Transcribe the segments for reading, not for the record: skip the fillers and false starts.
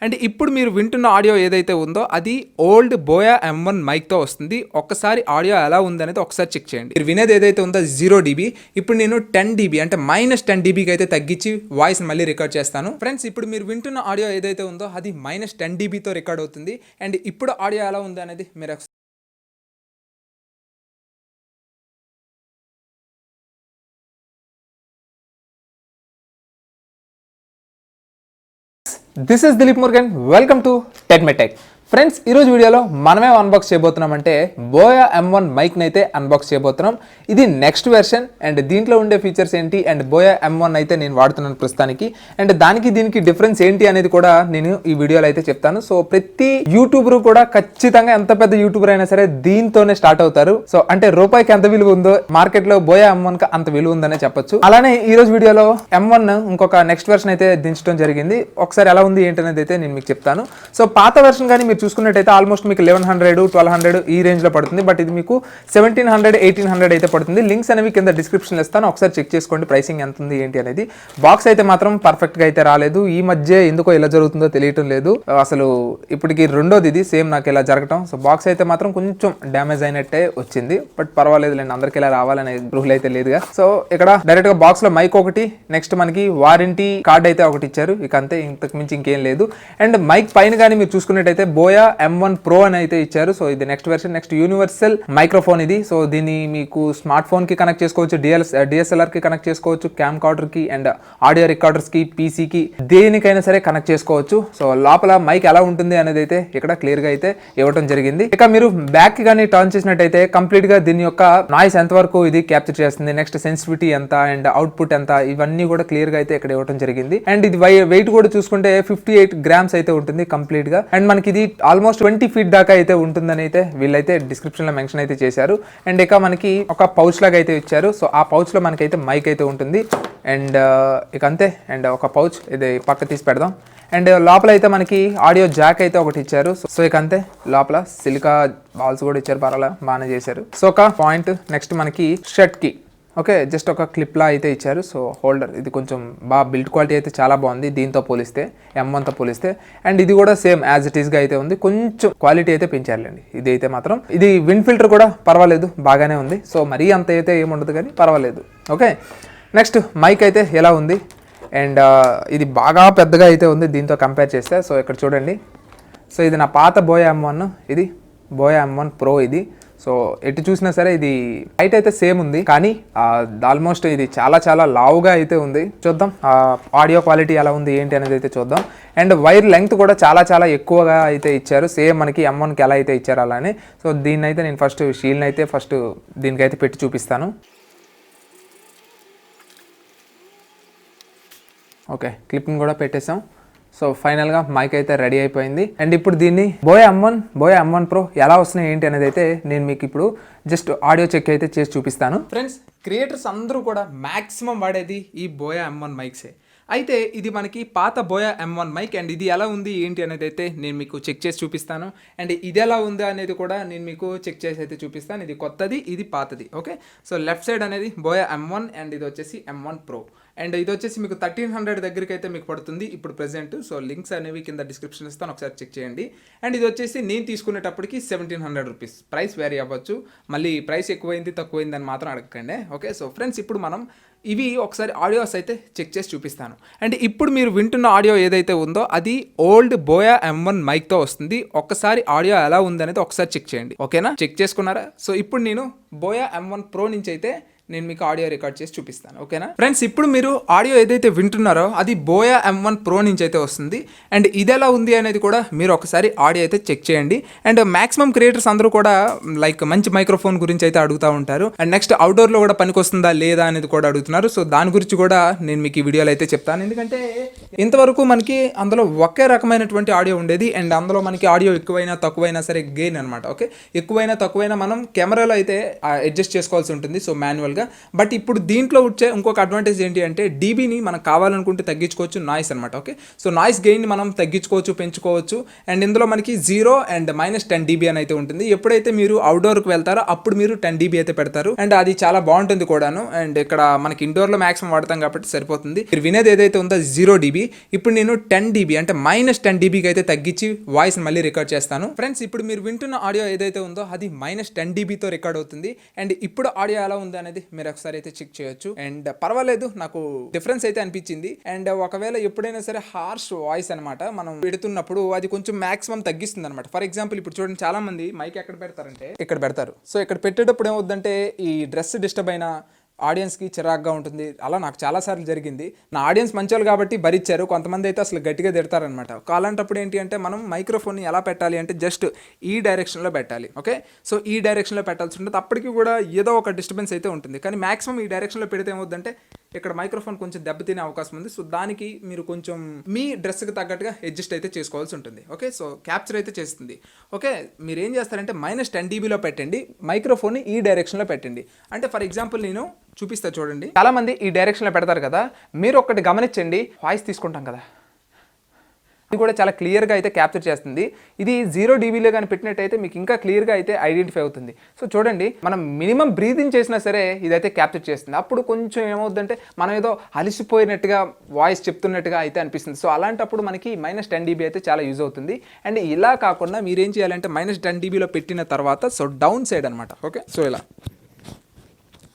And ఇప్పుడు మీరు వింటున్న ఆడియో ఏదైతే ఉందో అది ఓల్డ్ బోయా M1 మైక్తో వస్తుంది. ఒక్కసారి ఆడియో ఎలా ఉందనేది ఒకసారి చెక్ చేయండి. మీరు వినేది ఏదైతే ఉందో 0 dB, ఇప్పుడు నేను 10 dB అంటే -10 dBకి అయితే తగ్గించి వాయిస్ మళ్ళీ రికార్డ్ చేస్తాను. ఫ్రెండ్స్, ఇప్పుడు మీరు వింటున్న ఆడియో ఏదైతే ఉందో అది -10 dBతో రికార్డ్ అవుతుంది. అండ్ ఇప్పుడు ఆడియో ఎలా ఉంది అనేది మీరు this is Dilip Murugan. Welcome to TEDMED Tech. Friends, ఈరోజు వీడియోలో మనమే అన్బాక్స్ చేయబోతున్నామంటే బోయా M1 మైక్ని అయితే అన్బాక్స్ చేయబోతున్నాం. ఇది నెక్స్ట్ వెర్షన్ అండ్ దీంట్లో ఉండే ఫీచర్స్ ఏంటి అండ్ బోయా M1 అయితే నేను వాడుతున్నాను ప్రస్తుతానికి. అండ్ దీనికి డిఫరెన్స్ ఏంటి అనేది కూడా నేను ఈ వీడియోలో అయితే చెప్తాను. సో ప్రతి యూట్యూబర్ కూడా ఖచ్చితంగా ఎంత పెద్ద యూట్యూబర్ అయినా సరే దీంతోనే స్టార్ట్ అవుతారు. సో అంటే రూపాయికి ఎంత విలువ ఉందో మార్కెట్లో బోయా M1 కి అంత విలువ ఉందనే చెప్పొచ్చు. అలానే ఈ రోజు వీడియోలో M1 ఇంకొక నెక్స్ట్ వెర్షన్ అయితే దించడం జరిగింది. ఒకసారి ఎలా ఉంది ఏంటనేది అయితే నేను మీకు చెప్తాను. సో పాత వెర్షన్ కానీ చూసుకున్నట్టయితే ఆల్మోస్ట్ మీకు 1100 1200 ఈ రేంజ్ లో పడుతుంది. బట్ ఇది మీకు 1700 1800 అయితే పడుతుంది. లింక్స్ అనేవి కింద డిస్క్రిప్షన్ ఇస్తాను, ఒకసారి చెక్ చేసుకోండి ప్రైసింగ్ ఎంత ఉంది ఏంటి అనేది. బాక్స్ అయితే మాత్రం పర్ఫెక్ట్ గా అయితే రాలేదు. ఈ మధ్య ఎందుకో ఇలా జరుగుతుందో తెలియటం లేదు. అసలు ఇప్పటికి రెండోది ఇది సేమ్ నాకు ఇలా జరగటం. సో బాక్స్ అయితే మాత్రం కొంచెం డ్యామేజ్ అయినట్టే వచ్చింది. బట్ పర్వాలేదు లేండి, అందరికి ఇలా రావాలనే రూల్ అయితే లేదుగా. సో ఇక్కడ డైరెక్ట్ గా బాక్స్ లో మైక్ ఒకటి, నెక్స్ట్ మనకి వారంటీ కార్డ్ అయితే ఒకటి ఇచ్చారు. ఇక అంతే, ఇంతకు మించి ఇంకేం లేదు. అండ్ మైక్ పైన కానీ మీరు చూసుకున్నట్టయితే బోయా M1 Pro అని అయితే ఇచ్చారు. సో ఇది next version, next universal microphone ఇది. సో దీన్ని మీకు స్మార్ట్ ఫోన్ కి కనెక్ట్ చేసుకోవచ్చు, DSLR కి కనెక్ట్ చేసుకోవచ్చు, క్యామ్ కార్డర్ కి అండ్ ఆడియో రికార్డర్స్ కి, PC కి, దేనికైనా సరే కనెక్ట్ చేసుకోవచ్చు. సో లోపల మైక్ ఎలా ఉంటుంది అనేది అయితే ఇక్కడ క్లియర్ గా అయితే ఇవ్వడం జరిగింది. ఇక మీరు బ్యాక్ కి కానీ టర్న్ చేసినట్టయితే కంప్లీట్ గా దీని యొక్క నాయిస్ ఎంత వరకు ఇది క్యాప్చర్ చేస్తుంది, నెక్స్ట్ సెన్సిటివిటీ ఎంత అండ్ అవుట్పుట్ ఎంత, ఇవన్నీ కూడా క్లియర్ గా అయితే ఇక్కడ ఇవ్వడం జరిగింది. అండ్ ఇది వెయిట్ కూడా చూసుకుంటే 58 grams అయితే ఉంటుంది కంప్లీట్ గా. అండ్ మనకి ఇది ఆల్మోస్ట్ 20 feet దాకా అయితే ఉంటుందని అయితే వీళ్ళైతే డిస్క్రిప్షన్ లో మెన్షన్ అయితే చేశారు. అండ్ ఇక మనకి ఒక పౌచ్ లాగా అయితే ఇచ్చారు. సో ఆ పౌచ్ లో మనకైతే మైక్ అయితే ఉంటుంది. అండ్ ఇక అంతే. అండ్ ఒక పౌచ్ ఇది పక్క తీసి పెడదాం. అండ్ లోపల అయితే మనకి ఆడియో జాక్ అయితే ఒకటి ఇచ్చారు. సో ఇక అంతే, లోపల సిలికా బాల్స్ కూడా ఇచ్చారు, పర్వాలా బాగానే చేశారు. సో ఒక పాయింట్, నెక్స్ట్ మనకి షర్ట్ కి ఓకే జస్ట్ ఒక క్లిప్లా అయితే ఇచ్చారు. సో హోల్డర్ ఇది కొంచెం బాగా బిల్డ్ క్వాలిటీ అయితే చాలా బాగుంది దీంతో పోలిస్తే, M1తో పోలిస్తే. అండ్ ఇది కూడా సేమ్ యాజ్ ఇట్ ఈస్గా అయితే ఉంది. కొంచెం క్వాలిటీ అయితే పెంచారులేండి ఇది అయితే మాత్రం. ఇది విండ్ ఫిల్టర్ కూడా పర్వాలేదు, బాగానే ఉంది. సో మరీ అంత అయితే ఏముండదు కానీ పర్వాలేదు. ఓకే, నెక్స్ట్ మైక్ అయితే ఎలా ఉంది. అండ్ ఇది బాగా పెద్దగా అయితే ఉంది దీంతో కంపేర్ చేస్తే. సో ఇక్కడ చూడండి. సో ఇది నా పాత బోయా M1, ఇది బోయా M1 Pro ఇది. సో ఎటు చూసినా సరే ఇది హైట్ అయితే సేమ్ ఉంది, కానీ ఆల్మోస్ట్ ఇది చాలా చాలా లావుగా అయితే ఉంది. చూద్దాం ఆడియో క్వాలిటీ ఎలా ఉంది ఏంటి అనేది అయితే చూద్దాం. అండ్ వైర్ లెంగ్త్ కూడా చాలా చాలా ఎక్కువగా అయితే ఇచ్చారు, సేమ్ మనకి M1కి ఎలా అయితే ఇచ్చారు అలానే. సో దీన్ని అయితే నేను ఫస్ట్ షీల్డ్ని అయితే దీనికైతే పెట్టి చూపిస్తాను. ఓకే, క్లిప్ని కూడా పెట్టేసాం. సో ఫైనల్గా మైక్ అయితే రెడీ అయిపోయింది. అండ్ ఇప్పుడు దీన్ని బోయా M1 Pro ఎలా వస్తున్నాయి ఏంటి అనేది అయితే నేను మీకు ఇప్పుడు జస్ట్ ఆడియో చెక్ అయితే చేసి చూపిస్తాను. ఫ్రెండ్స్, క్రియేటర్స్ అందరూ కూడా మ్యాక్సిమం వాడేది ఈ బోయా M1 మైక్సే. అయితే ఇది మనకి పాత బోయా M1 మైక్. అండ్ ఇది ఎలా ఉంది ఏంటి అనేది అయితే నేను మీకు చెక్ చేసి చూపిస్తాను. అండ్ ఇది ఎలా ఉంది అనేది కూడా నేను మీకు చెక్ చేసి అయితే చూపిస్తాను. ఇది కొత్తది, ఇది పాతది. ఓకే, సో లెఫ్ట్ సైడ్ అనేది బోయా M1 అండ్ ఇది వచ్చేసి M1 Pro. అండ్ ఇది వచ్చేసి మీకు 1300 దగ్గరికి అయితే మీకు పడుతుంది ఇప్పుడు ప్రెజెంట్. సో లింక్స్ అనేవి కింద డిస్క్రిప్షన్ ఇస్తాను, ఒకసారి చెక్ చేయండి. అండ్ ఇది వచ్చేసి నేను తీసుకునేటప్పటికి 1700 రూపీస్. ప్రైస్ వేరీ అవ్వచ్చు, మళ్ళీ ప్రైస్ ఎక్కువైంది తక్కువైంది అని మాత్రం అడగకండి. ఓకే, సో ఫ్రెండ్స్, ఇప్పుడు మనం ఇవి ఒకసారి ఆడియోస్ అయితే చెక్ చేసి చూపిస్తాను. అండ్ ఇప్పుడు మీరు వింటున్న ఆడియో ఏదైతే ఉందో అది ఓల్డ్ బోయా M1 మైక్తో వస్తుంది. ఒక్కసారి ఆడియో ఎలా ఉందనేది ఒకసారి చెక్ చేయండి. ఓకేనా, చెక్ చేసుకున్నారా? సో ఇప్పుడు నేను బోయా M1 Pro నుంచి అయితే నేను మీకు ఆడియో రికార్డ్ చేసి చూపిస్తాను. ఓకేనా ఫ్రెండ్స్, ఇప్పుడు మీరు ఆడియో ఏదైతే వింటున్నారో అది బోయా M1 Pro నుంచి అయితే వస్తుంది. అండ్ ఇది ఎలా ఉంది అనేది కూడా మీరు ఒకసారి ఆడియో అయితే చెక్ చేయండి. అండ్ మాక్సిమం క్రియేటర్స్ అందరూ కూడా లైక్ మంచి మైక్రోఫోన్ గురించి అయితే అడుగుతూ ఉంటారు. అండ్ నెక్స్ట్ అవుట్డోర్లో కూడా పనికొస్తుందా లేదా అనేది కూడా అడుగుతున్నారు. సో దాని గురించి కూడా నేను మీకు ఈ వీడియోలో అయితే చెప్తాను. ఎందుకంటే ఇంతవరకు మనకి అందులో ఒకే రకమైనటువంటి ఆడియో ఉండేది. అండ్ అందులో మనకి ఆడియో ఎక్కువైనా తక్కువైనా సరే గెయిన్ అనమాట. ఓకే, ఎక్కువైనా తక్కువైనా మనం కెమెరాలో అయితే అడ్జస్ట్ చేసుకోవాల్సి ఉంటుంది. సో మాన్యువల్ నార్మల్గా. బట్ ఇప్పుడు దీంట్లో వచ్చే ఇంకొక అడ్వాంటేజ్ ఏంటి అంటే డీబీని మనం కావాలనుకుంటే తగ్గించుకోవచ్చు, నాయిస్ అనమాట. ఓకే, సో నాయిస్ గెయిన్ని మనం తగ్గించుకోవచ్చు, పెంచుకోవచ్చు. అండ్ ఇందులో మనకి 0 అండ్ -10 dB అని అయితే ఉంటుంది. ఎప్పుడైతే మీరు అవుట్డోర్కి వెళ్తారో అప్పుడు మీరు 10 dB అయితే పెడతారు. అండ్ అది చాలా బాగుంటుంది కూడాను. అండ్ ఇక్కడ మనకి ఇండోర్లో మాక్సిమం వాడతాం కాబట్టి సరిపోతుంది. మీరు వినేది ఏదైతే ఉందో 0 dB. ఇప్పుడు నేను 10 dB అంటే -10 dBకి అయితే తగ్గించి వాయిస్ మళ్ళీ రికార్డ్ చేస్తాను. ఫ్రెండ్స్, ఇప్పుడు మీరు వింటున్న ఆడియో ఏదైతే ఉందో అది -10 dBతో రికార్డ్ అవుతుంది. అండ్ ఇప్పుడు ఆడియో ఎలా ఉంది అనేది మీరు ఒకసారి అయితే చెక్ చేయొచ్చు. అండ్ పర్వాలేదు, నాకు డిఫరెన్స్ అయితే అనిపించింది. అండ్ ఒకవేళ ఎప్పుడైనా సరే హార్ష్ వాయిస్ అనమాట మనం పెడుతున్నప్పుడు అది కొంచెం మాక్సిమం తగ్గిస్తుంది అనమాట. ఫర్ ఎగ్జాంపుల్ ఇప్పుడు చూడండి, చాలా మంది మైక్ ఎక్కడ పెడతారంటే ఇక్కడ పెడతారు. సో ఇక్కడ పెట్టేటప్పుడు ఏమవుద్దంటే ఈ డ్రెస్ డిస్టర్బ్ అయినా ఆడియన్స్కి చిరాగ్గా ఉంటుంది. అలా నాకు చాలాసార్లు జరిగింది. నా ఆడియన్స్ మంచోళ్ళు కాబట్టి భరించారు. కొంతమంది అయితే అసలు గట్టిగా తిడతారనమాట. అలాంటప్పుడు ఏంటి అంటే మనం మైక్రోఫోన్ని ఎలా పెట్టాలి అంటే జస్ట్ ఈ డైరెక్షన్లో పెట్టాలి. ఓకే, సో ఈ డైరెక్షన్లో పెట్టాల్సి ఉంటుంది. అప్పటికి కూడా ఏదో ఒక డిస్టర్బెన్స్ అయితే ఉంటుంది. కానీ మాక్సిమం ఈ డైరెక్షన్లో పెడితే ఏమవుద్దంటే ఇక్కడ మైక్రోఫోన్ కొంచెం దెబ్బతినే అవకాశం ఉంది. సో దానికి మీరు కొంచెం మీ డ్రెస్కి తగ్గట్టుగా అడ్జస్ట్ అయితే చేసుకోవాల్సి ఉంటుంది. ఓకే, సో క్యాప్చర్ అయితే చేస్తుంది. ఓకే, మీరు ఏం చేస్తారంటే -10 dBలో పెట్టండి, మైక్రోఫోన్ని ఈ డైరెక్షన్లో పెట్టండి. అంటే ఫర్ ఎగ్జాంపుల్ నేను చూపిస్తా చూడండి. చాలా మంది ఈ డైరెక్షన్లో పెడతారు కదా, మీరు ఒకటి గమనించండి, వాయిస్ తీసుకుంటాం కదా, ఇది కూడా చాలా క్లియర్గా అయితే క్యాప్చర్ చేస్తుంది. ఇది 0 dBలో కానీ పెట్టినట్టయితే మీకు ఇంకా క్లియర్గా అయితే ఐడెంటిఫై అవుతుంది. సో చూడండి, మనం మినిమం బ్రీతింగ్ చేసినా సరే ఇదైతే క్యాప్చర్ చేస్తుంది. అప్పుడు కొంచెం ఏమవుతుందంటే మనం ఏదో అలసిపోయినట్టుగా వాయిస్ చెప్తున్నట్టుగా అయితే అనిపిస్తుంది. సో అలాంటప్పుడు మనకి -10 dB అయితే చాలా యూజ్ అవుతుంది. అండ్ ఇలా కాకుండా మీరేం చేయాలంటే -10 dBలో పెట్టిన తర్వాత సో డౌన్ సైడ్ అనమాట. ఓకే, సో ఇలా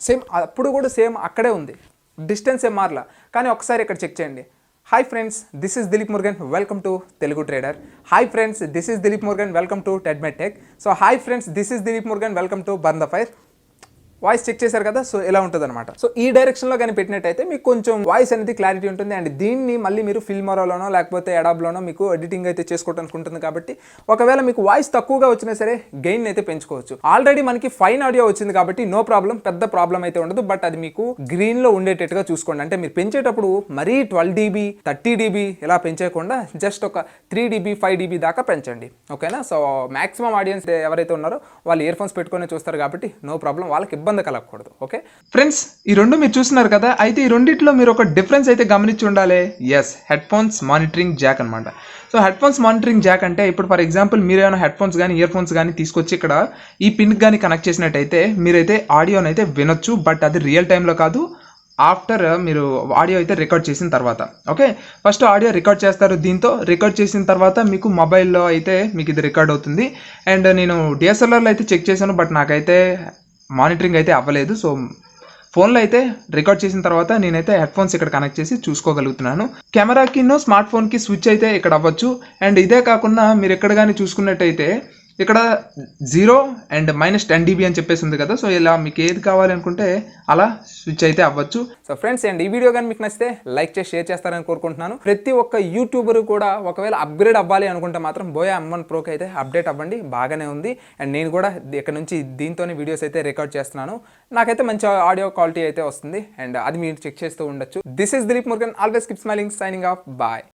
సేమ్ అప్పుడు కూడా సేమ్ అక్కడే ఉంది, డిస్టెన్స్ ఏం మారలా. కానీ ఒకసారి ఇక్కడ చెక్ చేయండి. Hi friends, this is Dilip Murugan, welcome to Telugu trader. Hi friends, this is Dilip Murugan, welcome to TEDMED tech. So hi friends, this is Dilip Murugan, welcome to burn the fire. Voice check చేశారు కదా, సో ఎలా ఉంటుంది అనమాట. సో ఈ డైరెక్షన్లో కానీ పెట్టినట్టయితే మీకు కొంచెం వాయిస్ అనేది క్లారిటీ ఉంటుంది. అండ్ దీన్ని మళ్ళీ మీరు ఫిల్మోరాలోనో లేకపోతే ఎడాబ్లోనో మీకు ఎడిటింగ్ అయితే చేసుకోవడానికి ఉంటుంది. కాబట్టి ఒకవేళ మీకు వాయిస్ తక్కువగా వచ్చినా సరే గెయిన్ అయితే పెంచుకోవచ్చు. ఆల్రెడీ మనకి ఫైన్ ఆడియో వచ్చింది కాబట్టి నో ప్రాబ్లం, పెద్ద ప్రాబ్లం అయితే ఉండదు. బట్ అది మీకు గ్రీన్లో ఉండేటట్టుగా చూసుకోండి. అంటే మీరు పెంచేటప్పుడు మరీ 12 dB 30 dB ఇలా పెంచేయకుండా జస్ట్ ఒక 3 dB 5 dB దాకా పెంచండి. ఓకేనా. సో మాక్సిమం ఆడియన్స్ ఎవరైతే ఉన్నారో వాళ్ళు ఇయర్ ఫోన్స్ పెట్టుకొని చూస్తారు కాబట్టి నో ప్రాబ్లం, వాళ్ళకి ఇబ్బంది కలగకూడదు. ఓకే ఫ్రెండ్స్, ఈ రెండు మీరు చూస్తున్నారు కదా, అయితే ఈ రెండిట్లో మీరు ఒక డిఫరెన్స్ అయితే గమనించి ఉండాలి. Yes, headphones monitoring jack అనమాట. So headphones monitoring jack అంటే ఇప్పుడు ఫర్ ఎగ్జాంపుల్ మీరు ఏమైనా హెడ్ ఫోన్స్ కానీ ఇయర్ ఫోన్స్ కానీ తీసుకొచ్చి ఇక్కడ ఈ పిన్ కానీ కనెక్ట్ చేసినట్టయితే మీరైతే ఆడియోని అయితే వినొచ్చు. బట్ అది రియల్ టైంలో కాదు, ఆఫ్టర్ మీరు ఆడియో అయితే రికార్డ్ చేసిన తర్వాత. ఓకే, ఫస్ట్ ఆడియో రికార్డ్ చేస్తారు. దీంతో రికార్డ్ చేసిన తర్వాత మీకు మొబైల్లో అయితే మీకు ఇది రికార్డ్ అవుతుంది. అండ్ నేను డిఎస్ఎల్ఆర్లో అయితే చెక్ చేశాను, బట్ నాకైతే మానిటరింగ్ అయితే అవ్వలేదు. సో ఫోన్లో అయితే రికార్డ్ చేసిన తర్వాత నేనైతే హెడ్ ఫోన్స్ ఇక్కడ కనెక్ట్ చేసి చూసుకోగలుగుతున్నాను. కెమెరాకి స్మార్ట్ ఫోన్కి స్విచ్ అయితే ఇక్కడ అవ్వచ్చు. అండ్ ఇదే కాకుండా మీరు ఎక్కడ కానీ చూసుకున్నట్టయితే ఇక్కడ 0 అండ్ -10 dB అని చెప్పేసి ఉంది కదా. సో ఇలా మీకు ఏది కావాలనుకుంటే అలా స్విచ్ అయితే అవ్వచ్చు. సో ఫ్రెండ్స్, అండ్ ఈ వీడియో కానీ మీకు నచ్చితే లైక్ చేసి షేర్ చేస్తారని కోరుకుంటున్నాను. ప్రతి ఒక్క యూట్యూబర్ కూడా ఒకవేళ అప్గ్రేడ్ అవ్వాలి అనుకుంటే మాత్రం బోయా M1 Proకి అయితే అప్డేట్ అవ్వండి, బాగానే ఉంది. అండ్ నేను కూడా ఇక్కడ నుంచి దీంతోనే వీడియోస్ అయితే రికార్డ్ చేస్తున్నాను. నాకైతే మంచి ఆడియో క్వాలిటీ అయితే వస్తుంది. అండ్ అది మీరు చెక్ చేస్తూ ఉండొచ్చు. This is Dilip Murugan, always keep smiling, signing off, bye.